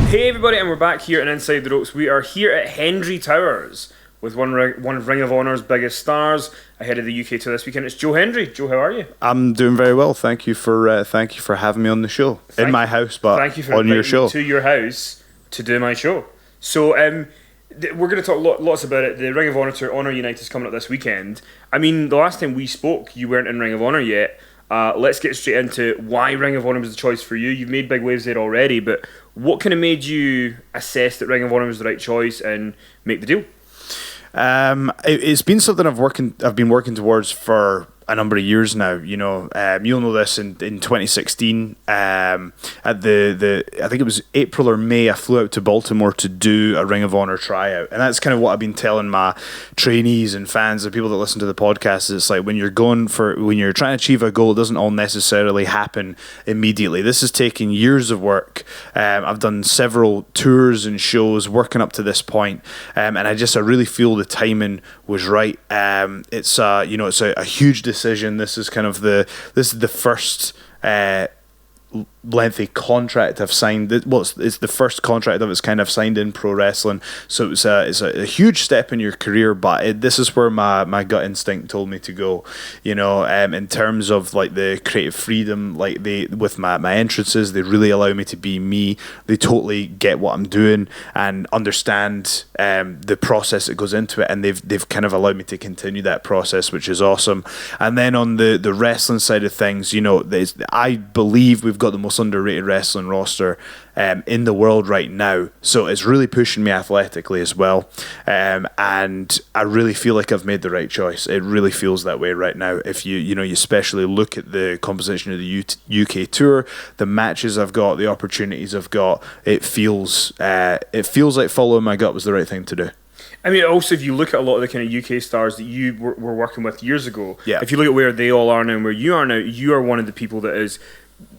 Hey everybody, and we're back here at Inside the Ropes. We are here at Hendry Towers with one of Ring of Honor's biggest stars ahead of the UK tour this weekend. It's Joe Hendry. Joe, how are you? I'm doing very well. Thank you for having me on the show. In my house, but thank you for on your show. Me to your house to do my show. So we're going to talk lots about it. The Ring of Honor tour, Honor United, is coming up this weekend. I mean, the last time we spoke, you weren't in Ring of Honor yet. Let's get straight into why Ring of Honor was the choice for you. You've made big waves there already, but what kind of made you assess that Ring of Honor was the right choice and make the deal? It's been something I've been working towards for a number of years now. You know, you'll know this in 2016 at the I think it was April or May, I flew out to Baltimore to do a Ring of Honor tryout, and that's kind of what I've been telling my trainees and fans and people that listen to the podcast. It's like when you're trying to achieve a goal, it doesn't all necessarily happen immediately. This has taken years of work. I've done several tours and shows working up to this point, and I really feel the timing was right. It's a huge decision. This is the first lengthy contract I've signed. It's the first contract of its kind I've signed in pro wrestling, so it's a huge step in your career. But this is where my gut instinct told me to go. You know, in terms of like the creative freedom, like with my entrances, they really allow me to be me. They totally get what I'm doing and understand the process that goes into it, and they've kind of allowed me to continue that process, which is awesome. And then on the wrestling side of things, you know, I believe we've got the most underrated wrestling roster in the world right now, so it's really pushing me athletically as well, and I really feel like I've made the right choice. It really feels that way right now. If you especially look at the composition of the UK tour, the matches I've got, the opportunities I've got, it feels like following my gut was the right thing to do. I mean, also, if you look at a lot of the kind of UK stars that you were working with years ago, yeah. If you look at where they all are now and where you are now, you are one of the people that is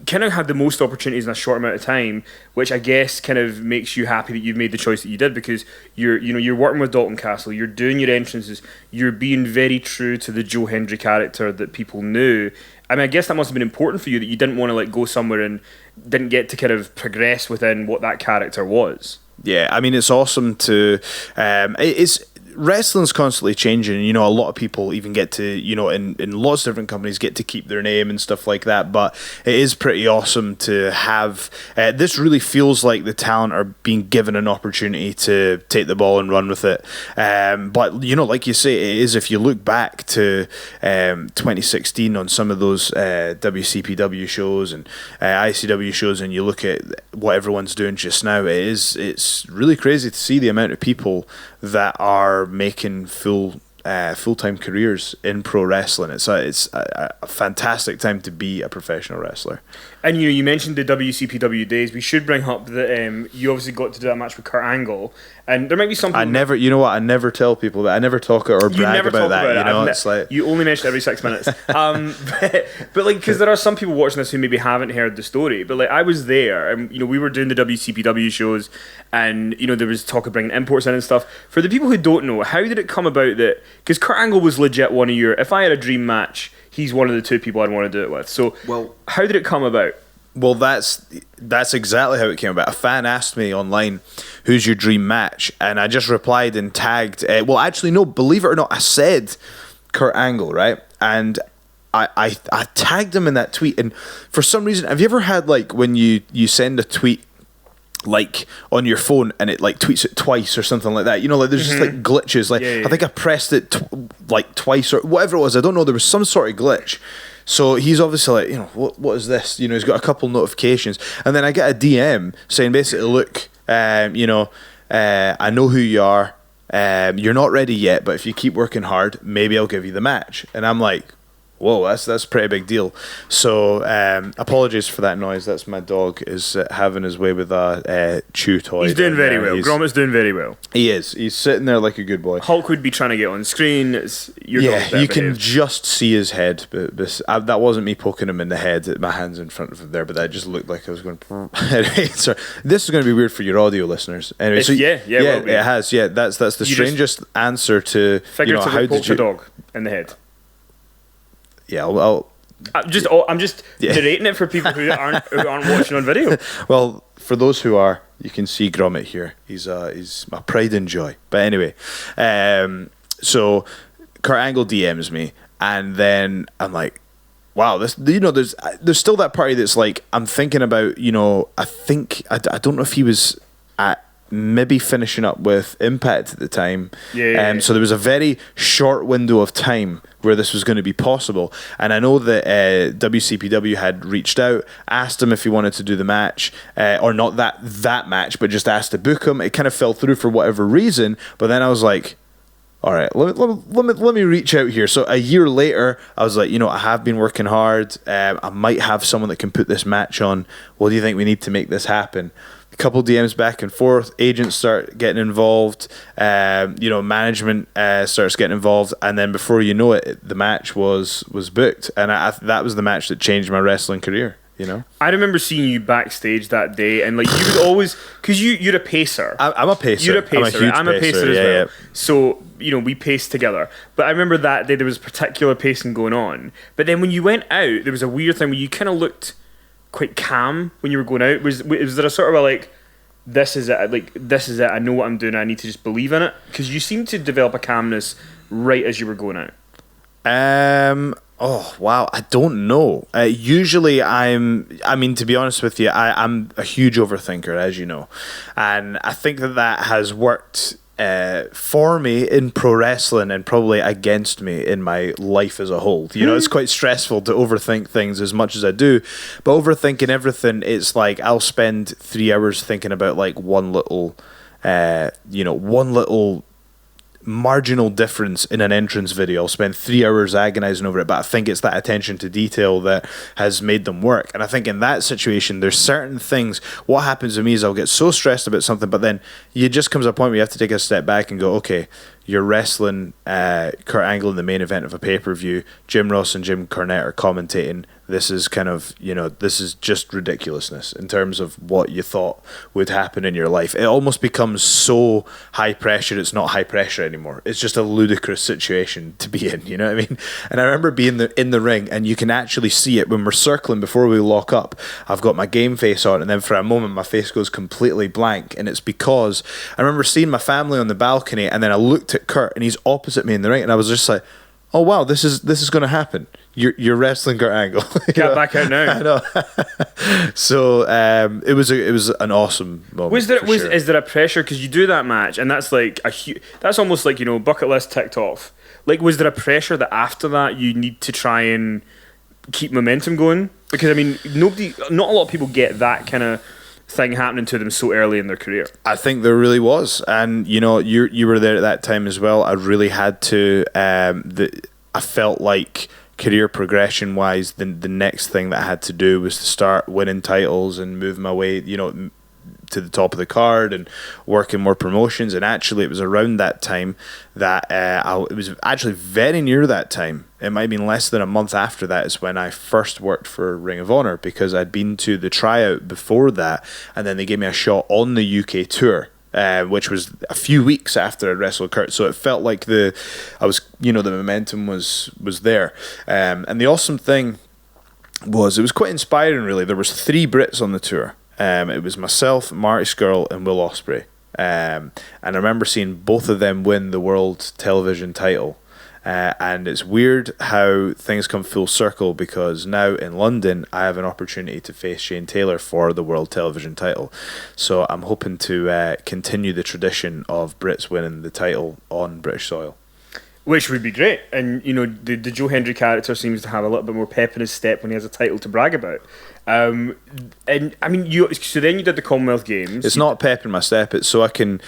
kind of had the most opportunities in a short amount of time, which I guess kind of makes you happy that you've made the choice that you did, because you're working with Dalton Castle, you're doing your entrances, you're being very true to the Joe Hendry character that people knew. I mean, I guess that must have been important for you, that you didn't want to like go somewhere and didn't get to kind of progress within what that character was. Yeah, I mean, it's awesome to wrestling's constantly changing. You know, a lot of people even get to, you know, in lots of different companies get to keep their name and stuff like that, but it is pretty awesome to have this really feels like the talent are being given an opportunity to take the ball and run with it. But you know, like you say, it is, if you look back to 2016 on some of those WCPW shows and ICW shows, and you look at what everyone's doing just now, it's really crazy to see the amount of people that are making full-time careers in pro wrestling. It's a fantastic time to be a professional wrestler. And you mentioned the WCPW days. We should bring up that you obviously got to do that match with Kurt Angle, and there might be some people... I never tell people that. I never talk or brag about that. You know, it's like you only mention it every 6 minutes. But like, because there are some people watching this who maybe haven't heard the story. But like, I was there, and you know, we were doing the WCPW shows, and you know, there was talk of bringing imports in and stuff. For the people who don't know, how did it come about that? Because Kurt Angle was legit one of your... If I had a dream match, he's one of the two people I'd want to do it with. So, how did it come about? Well, that's exactly how it came about. A fan asked me online, "Who's your dream match?" And I just replied and tagged. No, believe it or not, I said Kurt Angle, right? And I tagged him in that tweet. And for some reason, have you ever had like when you send a tweet like on your phone and it like tweets it twice or something like that? You know, like there's just like glitches. Like I think I pressed it like twice or whatever it was. I don't know. There was some sort of glitch. So he's obviously like, you know, what is this? You know, he's got a couple notifications, and then I get a DM saying basically, look, I know who you are. You're not ready yet, but if you keep working hard, maybe I'll give you the match. And I'm like, whoa, that's a pretty big deal. So apologies for that noise. That's my dog is having his way with a chew toy. He's doing very well. Gromit's doing very well. He is. He's sitting there like a good boy. Hulk would be trying to get on screen. You can just see his head. But that wasn't me poking him in the head. My hand's in front of him there, but that just looked like I was going... So this is going to be weird for your audio listeners. Anyway, it has. Yeah, that's the strangest answer to... Figuratively poke a dog in the head. Yeah, I'll I'm just narrating it for people who aren't watching on video. Well, for those who are, you can see Gromit here. He's my pride and joy. But anyway, so Kurt Angle DMs me, and then I'm like, wow, this, you know, there's still that party that's like, I'm thinking about, you know, I don't know if he was at maybe finishing up with Impact at the time. Yeah. So there was a very short window of time where this was going to be possible. And I know that WCPW had reached out, asked him if he wanted to do the match, or not that match, but just asked to book him. It kind of fell through for whatever reason. But then I was like, all right, let me reach out here. So a year later, I was like, you know, I have been working hard. I might have someone that can put this match on. What do you think we need to make this happen? A couple DMs back and forth. Agents start getting involved. You know, management starts getting involved, and then before you know it, the match was booked, and that was the match that changed my wrestling career. You know, I remember seeing you backstage that day, and like you would always, because you're a pacer. I'm a pacer. You're a pacer. I'm a pacer as well. Yeah. So you know we paced together. But I remember that day there was particular pacing going on. But then when you went out, there was a weird thing where you kind of looked quite calm when you were going out. Was there a sort of a like, this is it? Like this is it. I know what I'm doing. I need to just believe in it. Because you seemed to develop a calmness right as you were going out. Oh wow, I don't know. Usually, I mean, to be honest with you, I'm a huge overthinker, as you know, and I think that has worked for me in pro wrestling and probably against me in my life as a whole. You know, it's quite stressful to overthink things as much as I do, but overthinking everything, it's like I'll spend 3 hours thinking about like one little marginal difference in an entrance video. I'll spend 3 hours agonizing over it, but I think it's that attention to detail that has made them work. And I think in that situation, there's certain things. What happens to me is I'll get so stressed about something, but then it just comes a point where you have to take a step back and go, okay, you're wrestling Kurt Angle in the main event of a pay-per-view. Jim Ross and Jim Cornette are commentating. This is kind of, you know, this is just ridiculousness in terms of what you thought would happen in your life. It almost becomes so high pressure, it's not high pressure anymore. It's just a ludicrous situation to be in, you know what I mean? And I remember being in the ring, and you can actually see it when we're circling before we lock up. I've got my game face on, and then for a moment my face goes completely blank, and it's because I remember seeing my family on the balcony, and then I looked at Kurt, and he's opposite me in the ring, and I was just like, oh wow, this is going to happen. You're wrestling Kurt Angle. Get back out now. I know. So it was an awesome moment. Is there a pressure because you do that match and that's like that's almost like, you know, bucket list ticked off. Like, was there a pressure that after that you need to try and keep momentum going? Because I mean, not a lot of people get that kind of thing happening to them so early in their career. I think there really was, and you know, you were there at that time as well. I really had to. I felt like career progression wise, the next thing that I had to do was to start winning titles and move my way, you know, to the top of the card and working more promotions. And actually, it was around that time that it was actually very near that time. It might have been less than a month after that is when I first worked for Ring of Honor, because I'd been to the tryout before that, and then they gave me a shot on the UK tour. Which was a few weeks after I wrestled Kurt, so it felt like the momentum was there. And the awesome thing was, it was quite inspiring. Really, there was 3 Brits on the tour. It was myself, Marty Scurll, and Will Ospreay. And I remember seeing both of them win the world television title. And it's weird how things come full circle, because now in London I have an opportunity to face Shane Taylor for the world television title. So I'm hoping to continue the tradition of Brits winning the title on British soil. Which would be great. And, you know, the Joe Hendry character seems to have a little bit more pep in his step when he has a title to brag about. And I mean, so then you did the Commonwealth Games. It's not pep in my step. It's so I can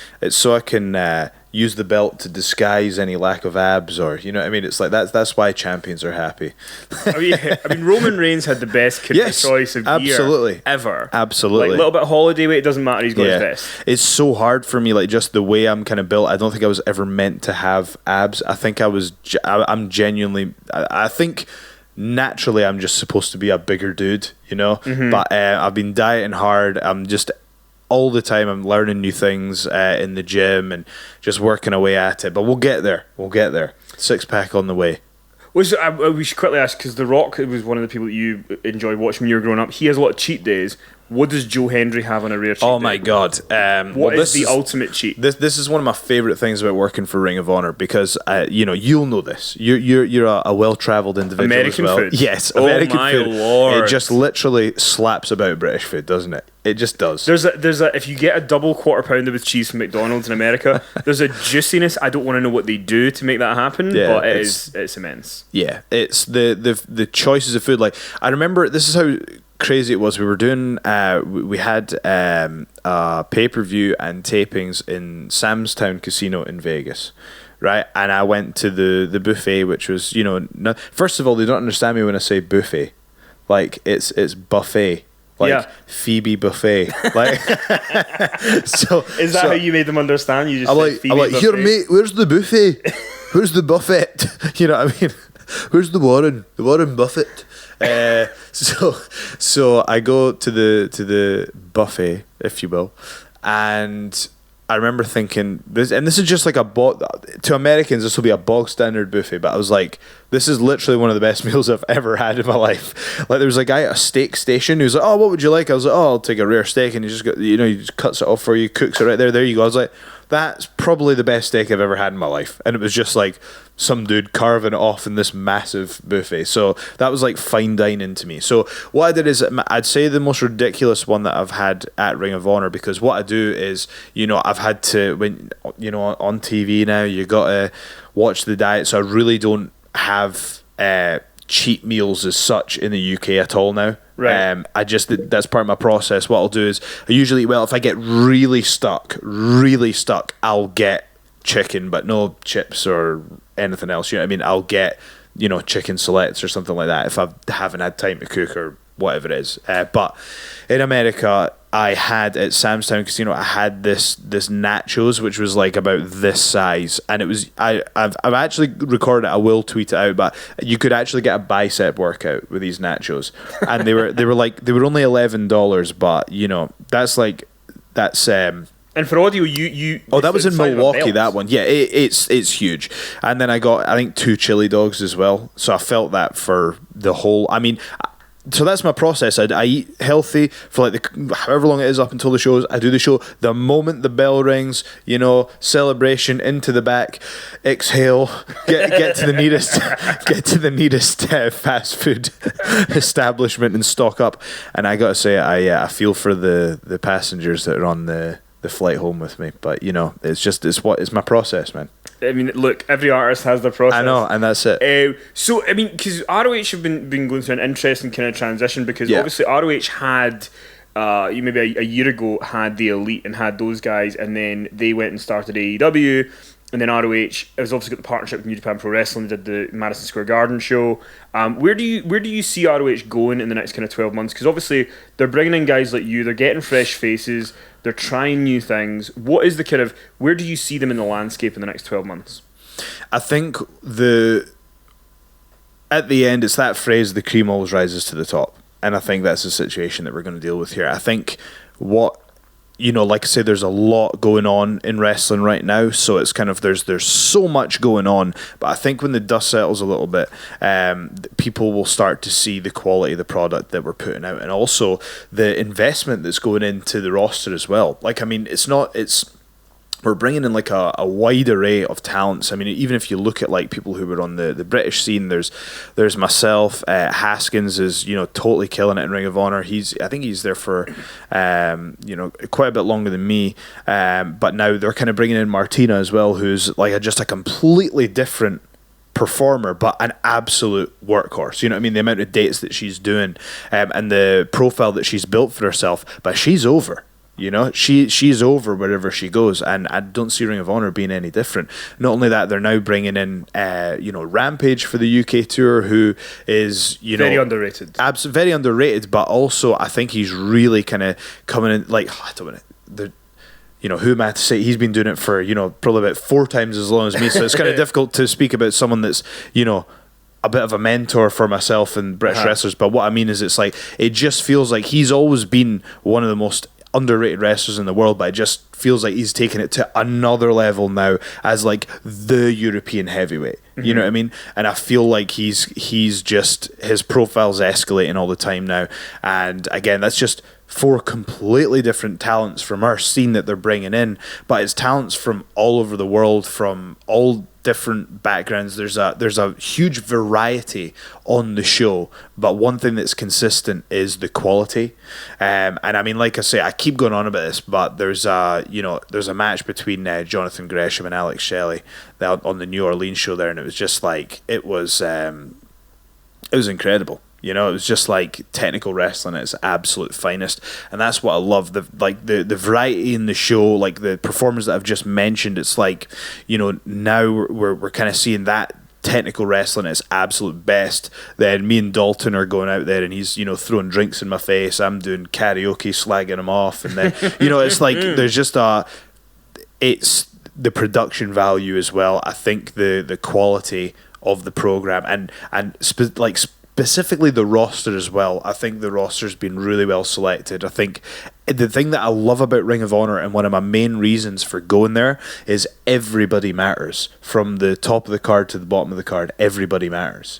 use the belt to disguise any lack of abs, or, you know what I mean? It's like that's why champions are happy. I mean, Roman Reigns had the best choice of gear ever. Absolutely. Like, a little bit of holiday weight, it doesn't matter, he's got his best. It's so hard for me, like, just the way I'm kind of built. I don't think I was ever meant to have abs. I think I'm genuinely, I think naturally I'm just supposed to be a bigger dude, you know? Mm-hmm. But I've been dieting hard. I'm just all the time, I'm learning new things in the gym and just working away at it. But we'll get there. 6-pack on the way. We should quickly ask, because The Rock was one of the people that you enjoyed watching when you were growing up. He has a lot of cheat days. what does Joe Hendry have on a rare cheat Oh day? my God! What is the ultimate cheat? This is one of my favorite things about working for Ring of Honor because you'll know this. You're a well-traveled individual American as well. food. Yes, Oh American my food. Lord. It just literally slaps about British food, doesn't it? It just does. There's a if you get a double quarter pounder with cheese from McDonald's in America, there's a juiciness. I don't want to know what they do to make that happen, Yeah, but it's immense. Yeah, it's the choices of food. Like I remember, this is how crazy it was. We were doing we had pay-per-view and tapings in Sam's Town Casino in Vegas, right? And I went to the buffet, which was first of all, they don't understand me when I say buffet. Like it's buffet. Like Yeah. Phoebe Buffet. Like so Is that how you made them understand? You just I'm said like, Phoebe here, buffet? mate, where's the buffet? Where's the buffet? You know what I mean? Where's the Warren? The Warren Buffett. So I go to the buffet, if you will, and I remember thinking this is just like to Americans this will be a bog standard buffet, but I was like, this is literally one of the best meals I've ever had in my life. Like there was a guy at a steak station who was like, oh, what would you like? I was like, oh, I'll take a rare steak, and he just cuts it off for you, cooks it right there. There you go. I was like, that's probably the best steak I've ever had in my life. And it was just like some dude carving it off in this massive buffet. So that was like fine dining to me. So what I did is I'd say the most ridiculous one that I've had at Ring of Honor, because what I do is, I've had to, when, on TV now, you got to watch the diet. So I really don't have cheat meals as such in the UK at all now. Right. That's part of my process. What I'll do is I usually, if I get really stuck, I'll get chicken, but no chips or anything else. You know what I mean? I'll get, chicken selects or something like that if I haven't had time to cook or whatever it is. But in America, I had at Sam's Town Casino, I had this nachos, which was like about this size, and it was I've actually recorded it. I will tweet it out, but you could actually get a bicep workout with these nachos, and they were only $11, but that's And for audio, you oh, that was in it's like a Milwaukee, belt. that one. Yeah, it's huge. And then I got, I think, 2 chili dogs as well. So I felt that for the whole, so that's my process. I eat healthy for like however long it is up until the shows. I do the show. The moment the bell rings, celebration into the back, exhale, get to the nearest fast food establishment and stock up. And I gotta say, I feel for the passengers that are on the flight home with me, but it's my process, man. I mean, look, every artist has their process. I know, and that's it. So I mean, because ROH have been going through an interesting kind of transition, because obviously ROH had maybe a year ago had the Elite and had those guys, and then they went and started AEW, and then ROH has obviously got the partnership with New Japan Pro Wrestling, did the Madison Square Garden show. Where do you see ROH going in the next kind of 12 months? Because obviously they're bringing in guys like you, they're getting fresh faces, they're trying new things. What is where do you see them in the landscape in the next 12 months? I think at the end, it's that phrase, the cream always rises to the top. And I think that's the situation that we're going to deal with here. I think like I say, there's a lot going on in wrestling right now, so it's kind of there's so much going on. But I think when the dust settles a little bit, people will start to see the quality of the product that we're putting out, and also the investment that's going into the roster as well. Like, I mean, we're bringing in like a wide array of talents. I mean, even if you look at like people who were on the British scene, there's myself. Haskins is totally killing it in Ring of Honor. I think he's there for quite a bit longer than me. But now they're kind of bringing in Martina as well, who's like just a completely different performer, but an absolute workhorse. You know what I mean? The amount of dates that she's doing, and the profile that she's built for herself. But she's over. She's over wherever she goes, and I don't see Ring of Honor being any different. Not only that, they're now bringing in, Rampage for the UK tour, who is, very underrated. Absolutely very underrated, but also I think he's really kind of coming in, like, I don't know, who am I to say? He's been doing it for, probably about 4 times as long as me, so it's kind of difficult to speak about someone that's, a bit of a mentor for myself and British wrestlers. But what I mean is, it's like, it just feels like he's always been one of the most underrated wrestlers in the world, but it just feels like he's taken it to another level now as like the European heavyweight. You know what I mean? And I feel like he's just, his profile's escalating all the time now. And again, that's just 4 completely different talents from our scene that they're bringing in, but it's talents from all over the world, from all different backgrounds. There's a huge variety on the show, but one thing that's consistent is the quality. And I mean, like I say, I keep going on about this, but there's a match between Jonathan Gresham and Alex Shelley on the New Orleans show there, and it was just like it was incredible. You know, it was just like technical wrestling at its absolute finest, and that's what I love. The variety in the show, like the performers that I've just mentioned. It's like, you know, now we're kind of seeing that technical wrestling at its absolute best. Then me and Dalton are going out there, and he's, you know, throwing drinks in my face. I'm doing karaoke, slagging him off, and then you know, it's like there's just it's the production value as well. I think the quality of the program and specifically the roster as well. I think the roster's been really well selected. I think the thing that I love about Ring of Honor, and one of my main reasons for going there, is everybody matters. From the top of the card to the bottom of the card, everybody matters.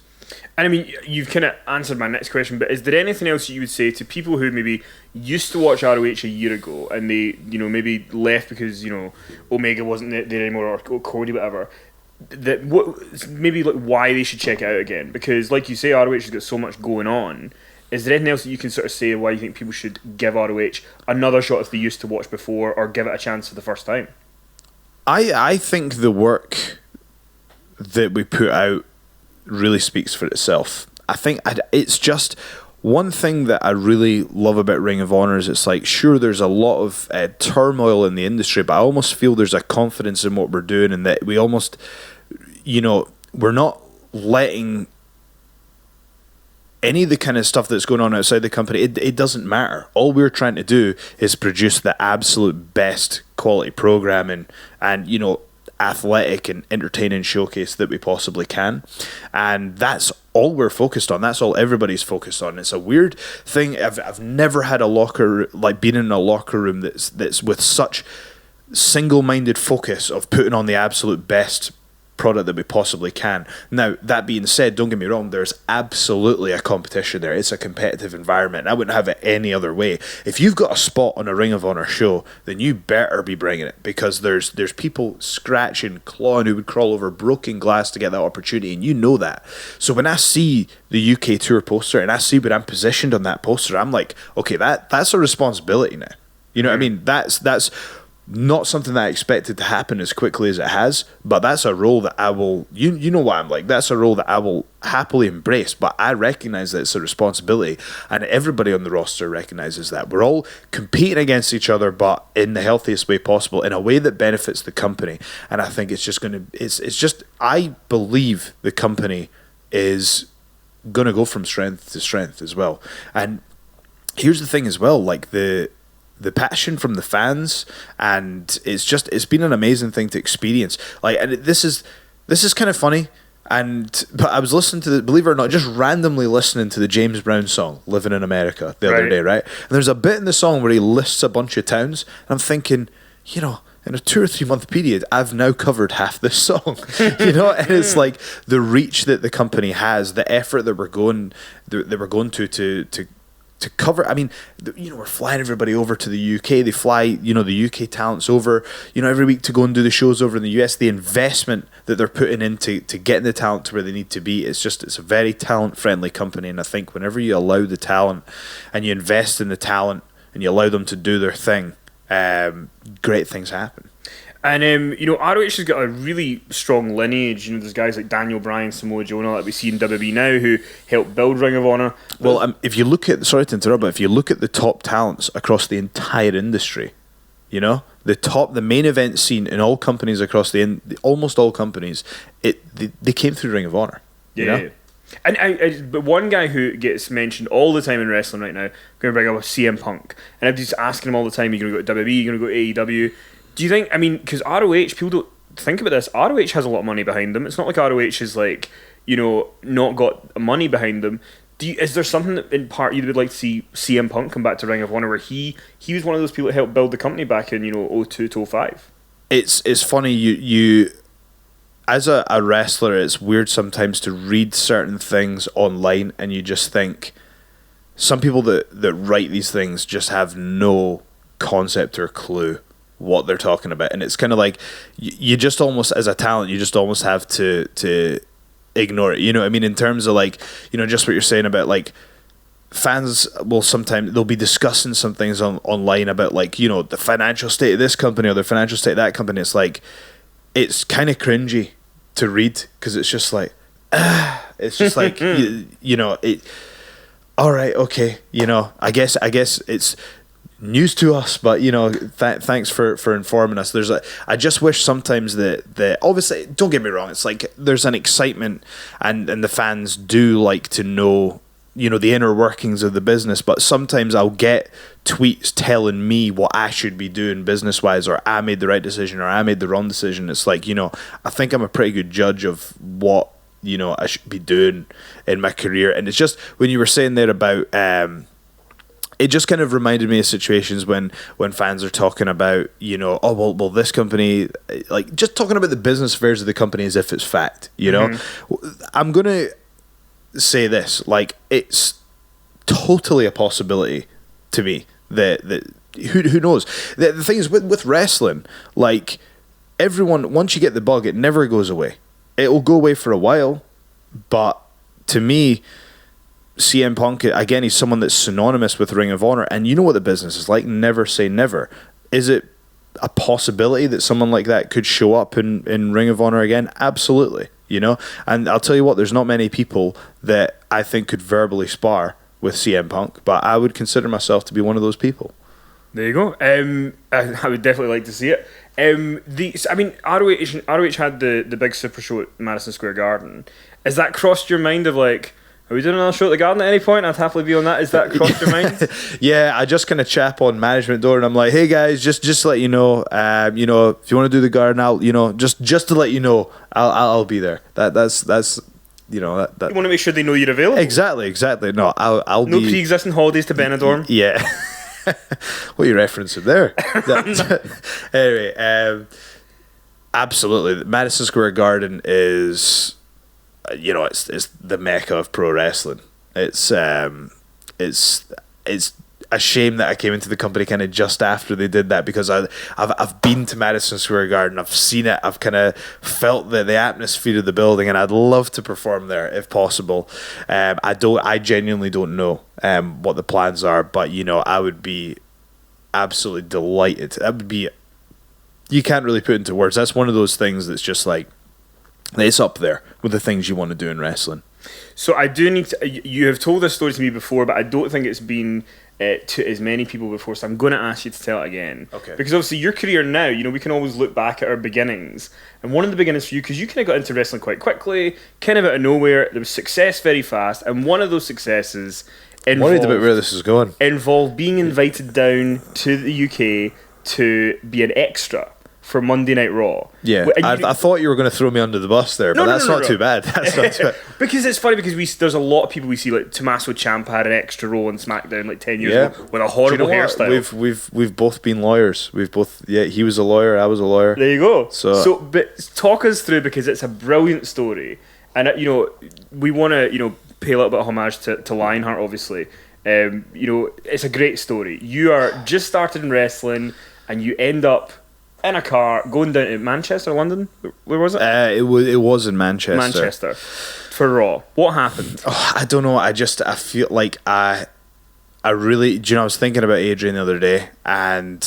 And I mean, you've kind of answered my next question, but is there anything else you would say to people who maybe used to watch ROH a year ago and they, you know, maybe left because, you know, Omega wasn't there anymore, or Cody, whatever, that what maybe like why they should check it out again? Because like you say, ROH has got so much going on. Is there anything else that you can sort of say why you think people should give ROH another shot if they used to watch before, or give it a chance for the first time? I think the work that we put out really speaks for itself. I think it's just one thing that I really love about Ring of Honor is it's like, sure, there's a lot of turmoil in the industry, but I almost feel there's a confidence in what we're doing, and that we almost, you know, we're not letting any of the kind of stuff that's going on outside the company, it doesn't matter. All we're trying to do is produce the absolute best quality programming and, you know, athletic and entertaining showcase that we possibly can, and that's all we're focused on. That's all everybody's focused on. It's a weird thing. I've never had been in a locker room that's with such single-minded focus of putting on the absolute best product that we possibly can. Now, that being said, don't get me wrong, there's absolutely a competition there. It's a competitive environment. I wouldn't have it any other way. If you've got a spot on a Ring of Honor show, then you better be bringing it, because there's people scratching, clawing, who would crawl over broken glass to get that opportunity, and you know that. So when I see the UK tour poster and I see when I'm positioned on that poster, I'm like, okay, that's a responsibility now. You know what I mean? That's not something that I expected to happen as quickly as it has, but that's a role that I will, you know what I'm like, that's a role that I will happily embrace, but I recognize that it's a responsibility, and everybody on the roster recognizes that. We're all competing against each other, but in the healthiest way possible, in a way that benefits the company, and I think it's just going to, I believe the company is going to go from strength to strength as well. And here's the thing as well, like the passion from the fans, and it's been an amazing thing to experience. Like, and this is kind of funny, but I was listening to believe it or not, just randomly listening to the James Brown song "Living in America" the other day, right? And there's a bit in the song where he lists a bunch of towns, and I'm thinking, you know, in a 2 or 3 month period, I've now covered half this song, you know, and it's like the reach that the company has, the effort that we're going to cover. I mean, you know, we're flying everybody over to the UK. They fly, you know, the UK talents over, you know, every week to go and do the shows over in the US. The investment that they're putting into getting the talent to where they need to be, it's a very talent-friendly company. And I think whenever you allow the talent and you invest in the talent and you allow them to do their thing, great things happen. And, you know, ROH has got a really strong lineage. You know, there's guys like Daniel Bryan, Samoa Joe, and all that we see in WWE now who helped build Ring of Honor. Well, if you look at, sorry to interrupt, but if you look at the top talents across the entire industry, you know, the main event scene in all companies across almost all companies, they came through Ring of Honor. You know? And but one guy who gets mentioned all the time in wrestling right now, I'm going to bring up CM Punk. And I'm just asking him all the time, you're going to go to WWE, you're going to go to AEW. Do you think, I mean, because ROH, people don't think about this, ROH has a lot of money behind them. It's not like ROH is like, you know, not got money behind them. Is there something that in part you would like to see CM Punk come back to Ring of Honor, where he was one of those people that helped build the company back in, you know, 02 to 05? It's funny, you as a wrestler, it's weird sometimes to read certain things online and you just think, some people that write these things just have no concept or clue what they're talking about, and it's kind of like you just almost, as a talent, you just almost have to ignore it. You know what I mean? In terms of like, you know, just what you're saying about like, fans will sometimes, they'll be discussing some things online about like, you know, the financial state of this company or the financial state of that company. It's like, it's kind of cringy to read, because it's just like, it's just like, you know, it. All right, okay, you know, I guess it's news to us, but you know, thanks for informing us. I just wish sometimes that obviously, don't get me wrong, it's like there's an excitement, and the fans do like to know, you know, the inner workings of the business, but sometimes I'll get tweets telling me what I should be doing business wise, or I made the right decision or I made the wrong decision. It's like, you know, I think I'm a pretty good judge of what, you know, I should be doing in my career. And it's just, when you were saying there about it just kind of reminded me of situations when fans are talking about, you know, oh well this company, like just talking about the business affairs of the company as if it's fact, you know. I'm gonna say this, like, it's totally a possibility to me that who knows. The thing is with wrestling, like, everyone, once you get the bug, it never goes away. It will go away for a while, but to me, CM Punk, again, he's someone that's synonymous with Ring of Honor, and you know what the business is like. Never say never. Is it a possibility that someone like that could show up in Ring of Honor again? Absolutely. You know, and I'll tell you what, there's not many people that I think could verbally spar with CM Punk, but I would consider myself to be one of those people. There you go. I would definitely like to see it. ROH had the big super show at Madison Square Garden. Has that crossed your mind of like, are we doing another show at the Garden at any point? I'd happily be on that. Is that crossed your mind? Yeah, I just kind of chap on management door, and I'm like, hey guys, just to let you know, you know, if you want to do the Garden, I'll, you know, just to let you know, I'll be there. That's you know, that you want to make sure they know you're available. Exactly. No, I'll no be. No pre-existing holidays to Benidorm. Yeah. What are you referencing there? Anyway, absolutely, Madison Square Garden is, you know, it's the mecca of pro wrestling. It's a shame that I came into the company kind of just after they did that, because I've been to Madison Square Garden, I've seen it, I've kind of felt the atmosphere of the building, and I'd love to perform there if possible. I genuinely don't know what the plans are, but you know, I would be absolutely delighted. That would be, you can't really put into words. That's one of those things that's just like, it's up there with the things you want to do in wrestling. So I do need to, you have told this story to me before, but I don't think it's been to as many people before, so I'm going to ask you to tell it again. Okay. Because obviously your career now, you know, we can always look back at our beginnings, and one of the beginnings for you, because you kind of got into wrestling quite quickly, kind of out of nowhere, there was success very fast, and one of those successes worried about where this is going. Involved being invited down to the UK to be an extra for Monday Night Raw. Yeah, I thought you were going to throw me under the bus there, but that's not too bad. That's not too bad. Because it's funny, because there's a lot of people we see, like Tommaso Ciampa had an extra role in SmackDown like 10 years ago with a horrible hairstyle. We've both been lawyers. He was a lawyer, I was a lawyer. There you go. But talk us through, because it's a brilliant story, and you know, we want to, you know, pay a little bit of homage to Lionheart, obviously. You know, it's a great story. You are just started in wrestling, and you end up in a car going down to Manchester, London. Where was it? It was in Manchester. Manchester for Raw. What happened? Oh, I don't know. I feel like I really, do you know, I was thinking about Adrian the other day, and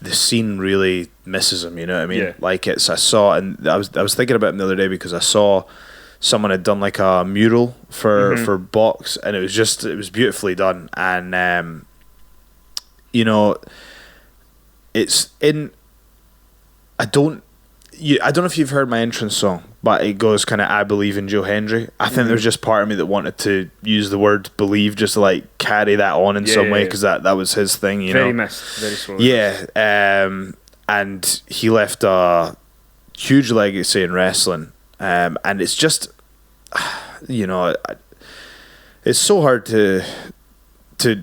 the scene really misses him. You know what I mean? Yeah. Like I saw, and I was thinking about him the other day because I saw someone had done like a mural for Box, and it was beautifully done, and you know, it's in. I don't know if you've heard my entrance song, but it goes kind of, I believe in Joe Hendry. I think there's just part of me that wanted to use the word believe just to like carry that on in some way, because that was his thing, you know. Very missed, very slowly. Yeah, and he left a huge legacy in wrestling, and it's just, you know, it's so hard to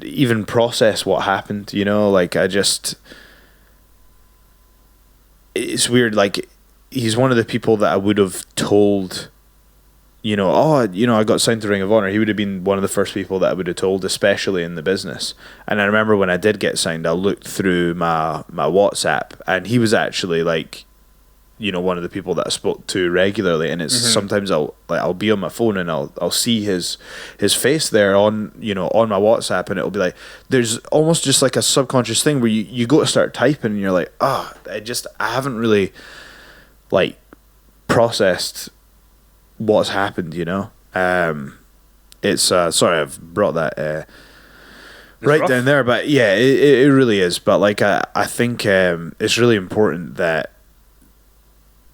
even process what happened, you know. Like, it's weird, like, he's one of the people that I would have told, I got signed to Ring of Honor, he would have been one of the first people that I would have told, especially in the business. And I remember when I did get signed, I looked through my WhatsApp, and he was actually like, one of the people that I spoke to regularly. And it's sometimes I'll be on my phone and I'll see his face there on my WhatsApp, and it'll be like, there's almost just like a subconscious thing where you go to start typing and you're like, I haven't really like processed what's happened. It's sorry, I've brought that right rough down there, but yeah, it really is. But like I think it's really important that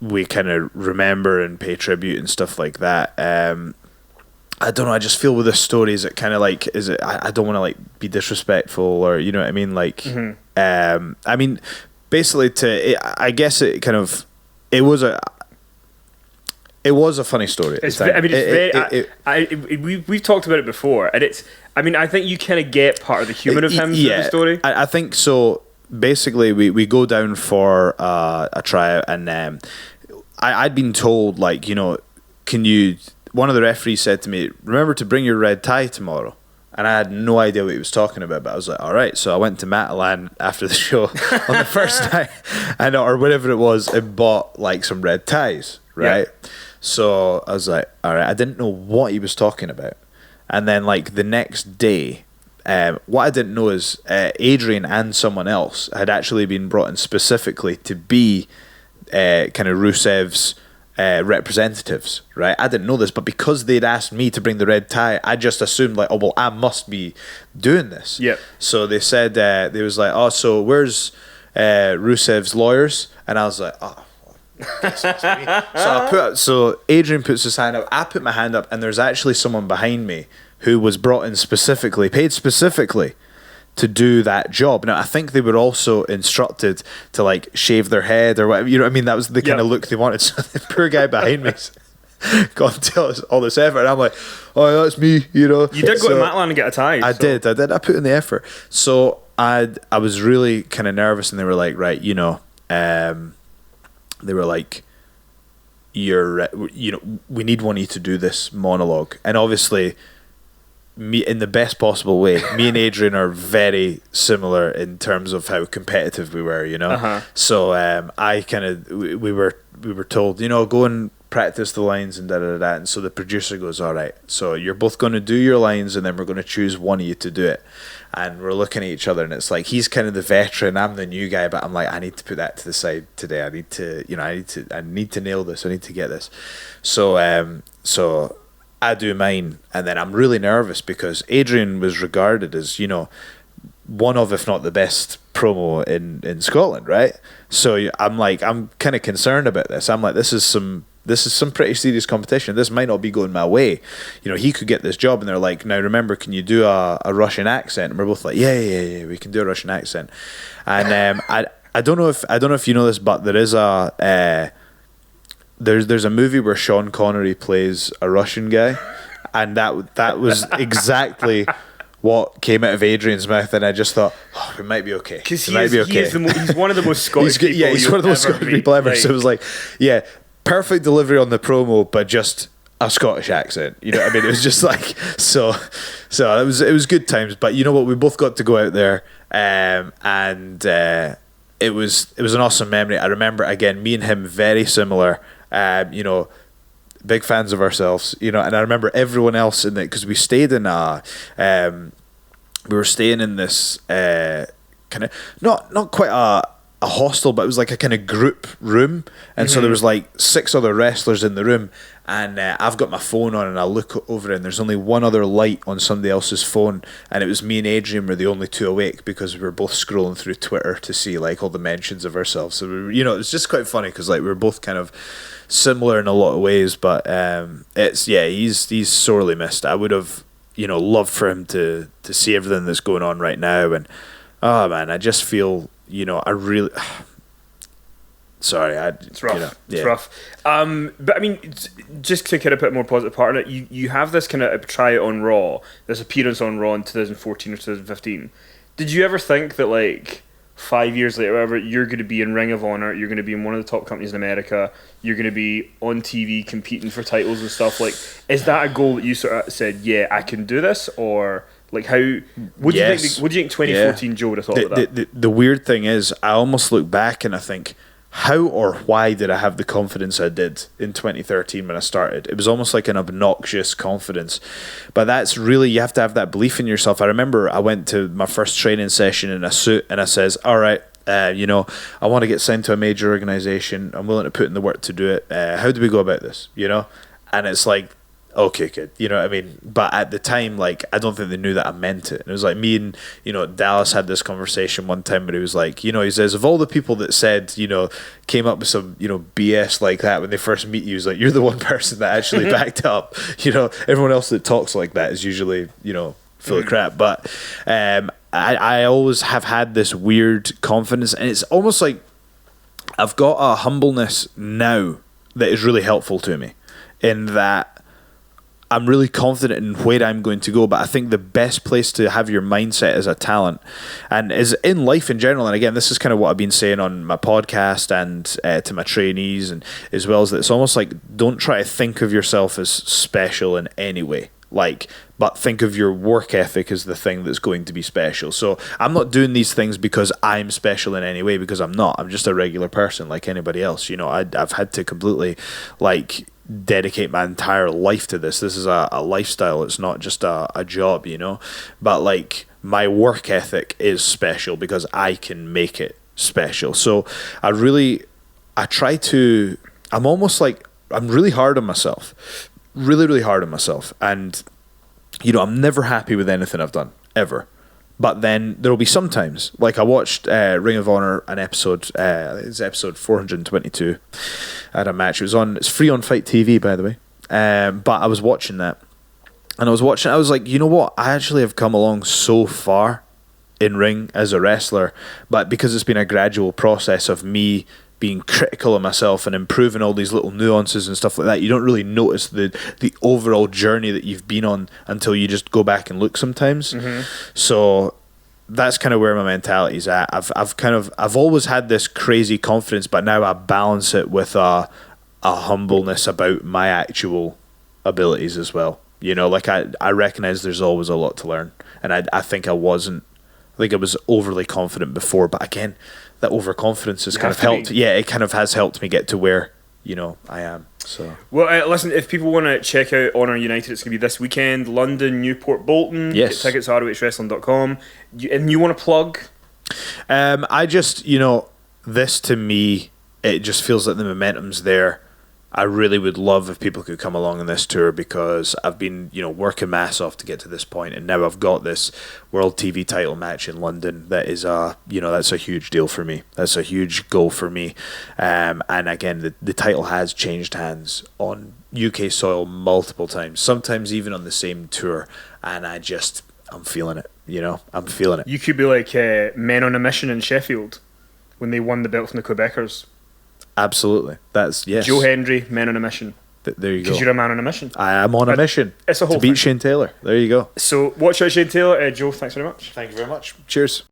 we kind of remember and pay tribute and stuff like that. I don't know, I just feel with this story, is it kind of like, I don't want to like be disrespectful, or you know what I mean, like I mean, basically I guess it kind of, it was a funny story. We've talked about it before, and I think you kind of get part of the humour of him through the story. I think so. Basically, we go down for a tryout, and I'd been told, like, one of the referees said to me, remember to bring your red tie tomorrow. And I had no idea what he was talking about, but I was like, all right. So I went to Matalan after the show on the first night, or whatever it was, and bought like some red ties, right? Yeah. So I was like, all right. I didn't know what he was talking about. And then like the next day, what I didn't know is Adrian and someone else had actually been brought in specifically to be kind of Rusev's representatives, right? I didn't know this, but because they'd asked me to bring the red tie, I just assumed like, oh well, I must be doing this. Yeah. So they said they was like, oh, so where's Rusev's lawyers? And I was like, oh. So Adrian puts his hand up, I put my hand up, and there's actually someone behind me who was brought in specifically, paid specifically to do that job. Now I think they were also instructed to like shave their head or whatever, you know what I mean? That was the kind of look they wanted. So the poor guy behind me got to tell us all this effort, and I'm like, oh, that's me, You did go to Matalan and get a tie. I did. I put in the effort. So I was really kind of nervous, and they were like, right, they were like, we need one of you to do this monologue. And obviously, me, in the best possible way, me and Adrian are very similar in terms of how competitive we were, So I kind of, we were told, go and practice the lines and da. And so the producer goes, all right, so you're both going to do your lines, and then we're going to choose one of you to do it. And we're looking at each other, and it's like, he's kind of the veteran, I'm the new guy, but I'm like, I need to put that to the side today. I need to nail this. I need to get this. So I do mine, and then I'm really nervous because Adrian was regarded as, one of, if not the best promo in Scotland, right? So I'm kind of concerned about this. I'm like, this is some pretty serious competition. This might not be going my way. He could get this job, and they're like, now remember, can you do a Russian accent? And we're both like, yeah, we can do a Russian accent. And I don't know if you know this, but there is there's a movie where Sean Connery plays a Russian guy, and that was exactly what came out of Adrian's mouth, and I just thought, oh, it might be okay. Because he's one of the most Scottish people. Yeah, he's one of the most Scottish people ever. So it was like, yeah, perfect delivery on the promo, but just a Scottish accent. You know what I mean? It was just like, so it was good times. But you know what? We both got to go out there, and it was an awesome memory. I remember, again, me and him very similar. Big fans of ourselves, and I remember everyone else in it, because we stayed in we were staying in this kind of not quite a hostel, but it was like a kind of group room, and so there was like 6 other wrestlers in the room, and I've got my phone on, and I look over, and there's only one other light on somebody else's phone, and it was me and Adrian were the only 2 awake, because we were both scrolling through Twitter to see like all the mentions of ourselves. So it was just quite funny, because like we were both kind of similar in a lot of ways, but he's sorely missed. I would have loved for him to see everything that's going on right now, and oh man, I just feel I really sorry. It's rough. It's rough. But I mean, just to kind of put a more positive part on it, you have this kind of try on Raw, this appearance on Raw in 2014 or 2015. Did you ever think that like 5 years later, whatever, you're going to be in Ring of Honor, you're going to be in one of the top companies in America, you're going to be on TV competing for titles and stuff. Like, is that a goal that you sort of said, yeah, I can do this? Or, like, how, what do you think 2014 Joe would have thought about that? The weird thing is, I almost look back and I think, how or why did I have the confidence I did in 2013 when I started? It was almost like an obnoxious confidence. But that's really, you have to have that belief in yourself. I remember I went to my first training session in a suit and I says, all right, I want to get signed to a major organisation. I'm willing to put in the work to do it. How do we go about this? And it's like, okay, kid, you know what I mean? But at the time, like, I don't think they knew that I meant it. And it was like me and, Dallas had this conversation one time where he was like, he says, of all the people that said, came up with some, BS like that when they first meet you, he's like, you're the one person that actually backed up. Everyone else that talks like that is usually, full of crap. But I always have had this weird confidence, and it's almost like I've got a humbleness now that is really helpful to me, in that I'm really confident in where I'm going to go. But I think the best place to have your mindset as a talent, and is in life in general, and again, this is kind of what I've been saying on my podcast and to my trainees, and as well as that, it's almost like, don't try to think of yourself as special in any way. But think of your work ethic as the thing that's going to be special. So I'm not doing these things because I'm special in any way, because I'm not. I'm just a regular person like anybody else. I've had to completely dedicate my entire life to this. This is a lifestyle. It's not just a job, But my work ethic is special because I can make it special. So I'm really hard on myself. Really, really hard on myself. And, I'm never happy with anything I've done, ever. But then there will be some times, like I watched Ring of Honor, an episode, it's episode 422. I had a match. It's free on Fight TV, by the way. But I was watching that. And I was like, you know what? I actually have come along so far in ring as a wrestler. But because it's been a gradual process of me being critical of myself and improving all these little nuances and stuff like that, you don't really notice the overall journey that you've been on until you just go back and look sometimes. Mm-hmm. So that's kind of where my mentality is at. I've always had this crazy confidence, but now I balance it with a humbleness about my actual abilities as well. I recognize there's always a lot to learn, and I think I was overly confident before, but again, that overconfidence has kind of helped. Yeah, it kind of has helped me get to where I am. So listen, if people want to check out Honor United, it's going to be this weekend, London, Newport, Bolton. Yes. Get tickets at ROHwrestling.com. And you want to plug? I just, this to me, it just feels like the momentum's there. I really would love if people could come along on this tour, because I've been, working my ass off to get to this point, and now I've got this World TV title match in London. That is that's a huge deal for me. That's a huge goal for me. And again, the title has changed hands on UK soil multiple times, sometimes even on the same tour, and I'm feeling it. I'm feeling it. You could be like Men on a Mission in Sheffield when they won the belt from the Quebecers. Absolutely. That's, yes. Joe Hendry, Men on a Mission. There you go. Because you're a man on a mission. I am on a mission. It's a whole to beat Shane Taylor. There you go. So watch out, Shane Taylor. Joe, thanks very much. Thank you very much. Cheers.